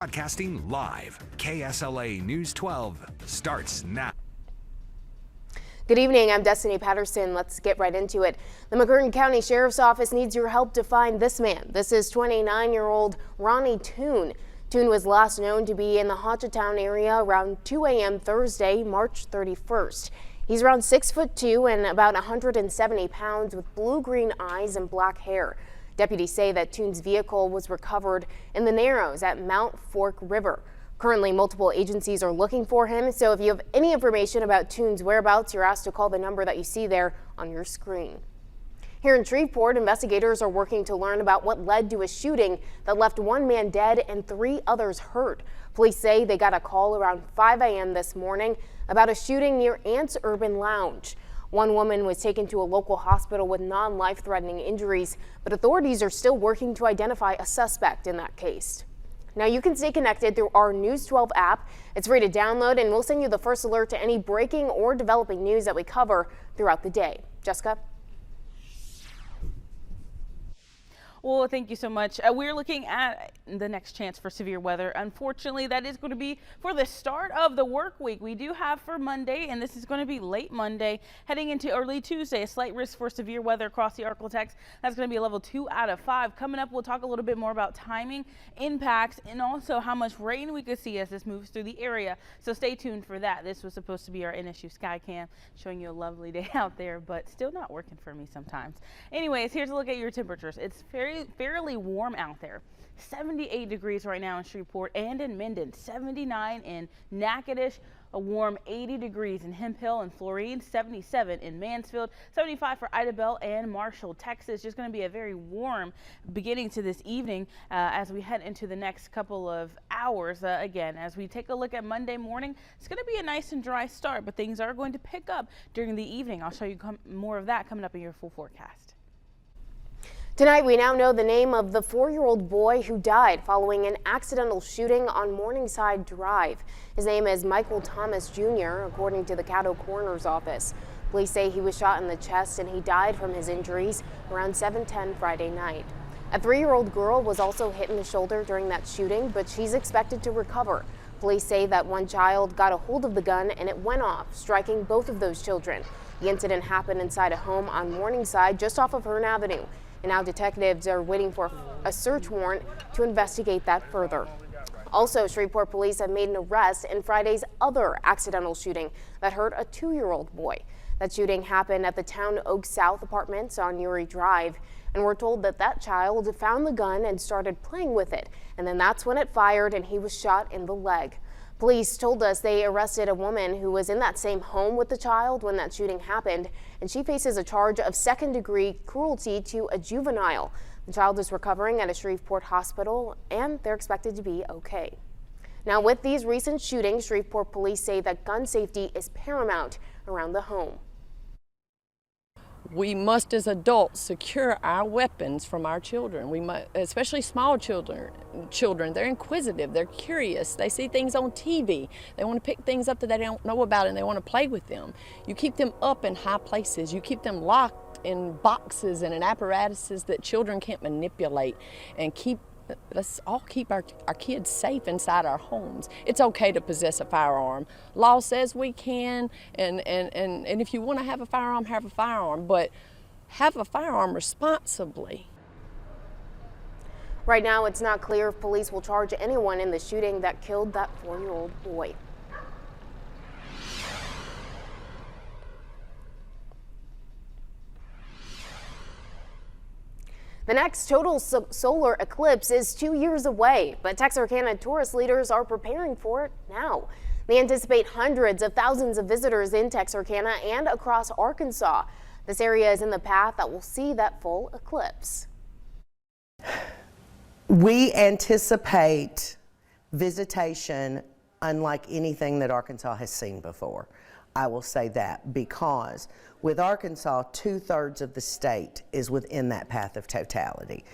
Broadcasting live, KSLA News 12 starts now. Good evening, I'm Destiny Patterson. Let's get right into it. The McCurtain County Sheriff's Office needs your help to find this man. This is 29-year-old Ronnie Toon. Toon was last known to be in the Hochatown area around 2 a.m. Thursday, March 31st. He's around 6'2" and about 170 pounds with blue-green eyes and black hair. Deputies say that Toon's vehicle was recovered in the Narrows at Mount Fork River. Currently, multiple agencies are looking for him, so if you have any information about Toon's whereabouts, you're asked to call the number that you see there on your screen. Here in Shreveport, investigators are working to learn about what led to a shooting that left one man dead and 3 others hurt. Police say they got a call around 5 a.m. this morning about a shooting near Ants Urban Lounge. One woman was taken to a local hospital with non-life-threatening injuries, but authorities are still working to identify a suspect in that case. Now you can stay connected through our News 12 app. It's free to download, and we'll send you the first alert to any breaking or developing news that we cover throughout the day. Jessica? Well, thank you so much. We're looking at the next chance for severe weather. Unfortunately, that is going to be for the start of the work week. We do have for Monday, and this is going to be late Monday, heading into early Tuesday, a slight risk for severe weather across the Arklatex. That's going to be a level 2 out of 5. Coming up, we'll talk a little bit more about timing, impacts, and also how much rain we could see as this moves through the area. So stay tuned for that. This was supposed to be our NSU sky cam, showing you a lovely day out there, but still not working for me sometimes. Anyways, here's a look at your temperatures. It's fairly warm out there. 78 degrees right now in Shreveport and in Minden, 79 in Natchitoches, a warm 80 degrees in Hemphill and Florine, 77 in Mansfield, 75 for Idabel and Marshall, Texas. Just going to be a very warm beginning to this evening as we head into the next couple of hours. Again, as we take a look at Monday morning, it's going to be a nice and dry start, but things are going to pick up during the evening. I'll show you more of that coming up in your full forecast. Tonight, we now know the name of the 4-year-old boy who died following an accidental shooting on Morningside Drive. His name is Michael Thomas Jr., according to the Caddo Coroner's Office. Police say he was shot in the chest and he died from his injuries around 7:10 Friday night. A 3-year-old girl was also hit in the shoulder during that shooting, but she's expected to recover. Police say that one child got a hold of the gun and it went off, striking both of those children. The incident happened inside a home on Morningside, just off of Hearn Avenue. And now detectives are waiting for a search warrant to investigate that further. Also, Shreveport police have made an arrest in Friday's other accidental shooting that hurt a 2-year-old boy. That shooting happened at the Town Oak South Apartments on Uri Drive, and we're told that that child found the gun and started playing with it, and then that's when it fired and he was shot in the leg. Police told us they arrested a woman who was in that same home with the child when that shooting happened, and she faces a charge of second-degree cruelty to a juvenile. The child is recovering at a Shreveport hospital, and they're expected to be okay. Now, with these recent shootings, Shreveport police say that gun safety is paramount around the home. We must, as adults, secure our weapons from our children. We must, especially small children. They're inquisitive, they're curious, they see things on TV. They want to pick things up that they don't know about and they want to play with them. You keep them up in high places. You keep them locked in boxes and in apparatuses that children can't manipulate, and let's all keep our kids safe inside our homes. It's okay to possess a firearm. Law says we can, and if you want to have a firearm, but have a firearm responsibly. Right now, it's not clear if police will charge anyone in the shooting that killed that 4-year-old boy. The next total solar eclipse is 2 years away, but Texarkana tourist leaders are preparing for it now. They anticipate hundreds of thousands of visitors in Texarkana and across Arkansas. This area is in the path that will see that full eclipse. We anticipate visitation unlike anything that Arkansas has seen before. I will say that because with Arkansas, 2/3 of the state is within that path of totality.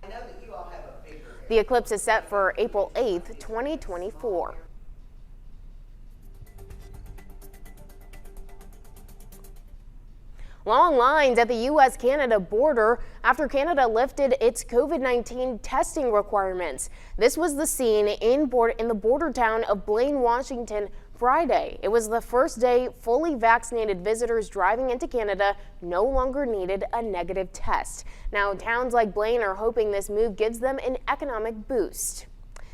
I know that you all have a figure. The eclipse is set for April 8th, 2024. Long lines at the U.S.-Canada border after Canada lifted its COVID-19 testing requirements. This was the scene in the border town of Blaine, Washington, Friday. It was the first day fully vaccinated visitors driving into Canada no longer needed a negative test. Now, towns like Blaine are hoping this move gives them an economic boost.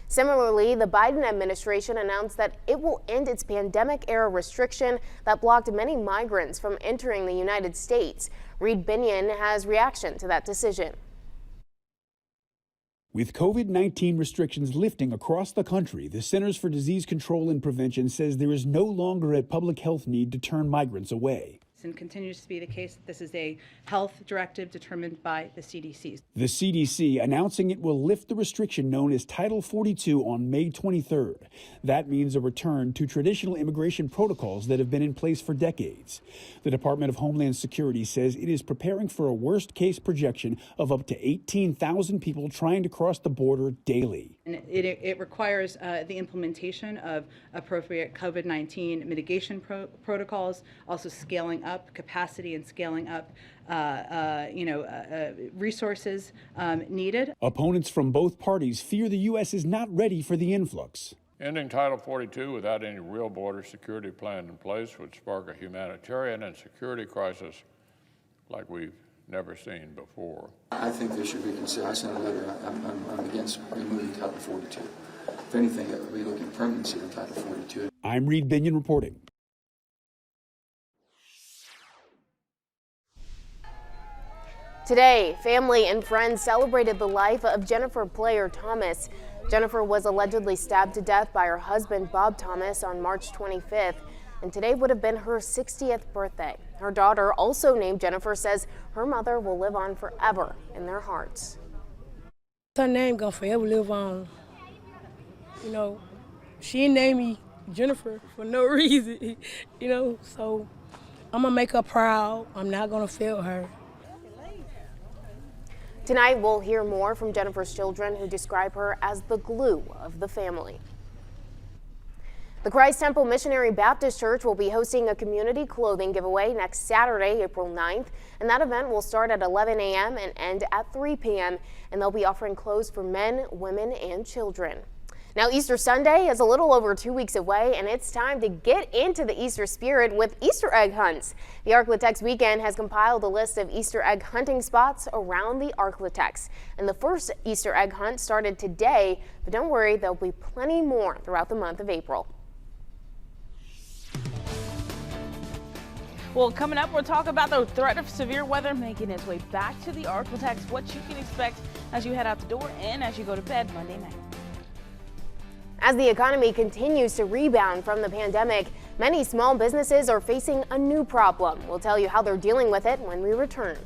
Similarly, the Biden administration announced that it will end its pandemic-era restriction that blocked many migrants from entering the United States. Reed Binion has reaction to that decision. With COVID-19 restrictions lifting across the country, the Centers for Disease Control and Prevention says there is no longer a public health need to turn migrants away. And continues to be the case that this is a health directive determined by the CDC. The CDC announcing it will lift the restriction known as Title 42 on May 23rd. That means a return to traditional immigration protocols that have been in place for decades. The Department of Homeland Security says it is preparing for a worst-case projection of up to 18,000 people trying to cross the border daily. And it requires the implementation of appropriate COVID-19 mitigation protocols, also scaling up capacity and scaling up resources needed. Opponents from both parties fear the U.S. is not ready for the influx. Ending Title 42 without any real border security plan in place would spark a humanitarian and security crisis like we've never seen before. I think there should be considered. I sent a letter. I'm against removing Title 42. If anything, that would be looking at permanency of Title 42. I'm Reed Binion reporting. Today, family and friends celebrated the life of Jennifer Player Thomas. Jennifer was allegedly stabbed to death by her husband, Bob Thomas, on March 25th. And today would have been her 60th birthday. Her daughter, also named Jennifer, says her mother will live on forever in their hearts. Her name gonna forever live on. You know, she didn't name me Jennifer for no reason, you know, so I'm gonna make her proud. I'm not gonna fail her. Tonight, we'll hear more from Jennifer's children, who describe her as the glue of the family. The Christ Temple Missionary Baptist Church will be hosting a community clothing giveaway next Saturday, April 9th, and that event will start at 11 a.m. and end at 3 p.m., and they'll be offering clothes for men, women, and children. Now, Easter Sunday is a little over 2 weeks away, and it's time to get into the Easter spirit with Easter egg hunts. The Arklatex weekend has compiled a list of Easter egg hunting spots around the Arklatex. And the first Easter egg hunt started today, but don't worry, there'll be plenty more throughout the month of April. Well, coming up, we'll talk about the threat of severe weather making its way back to the Arklatex, what you can expect as you head out the door and as you go to bed Monday night. As the economy continues to rebound from the pandemic, many small businesses are facing a new problem. We'll tell you how they're dealing with it when we return.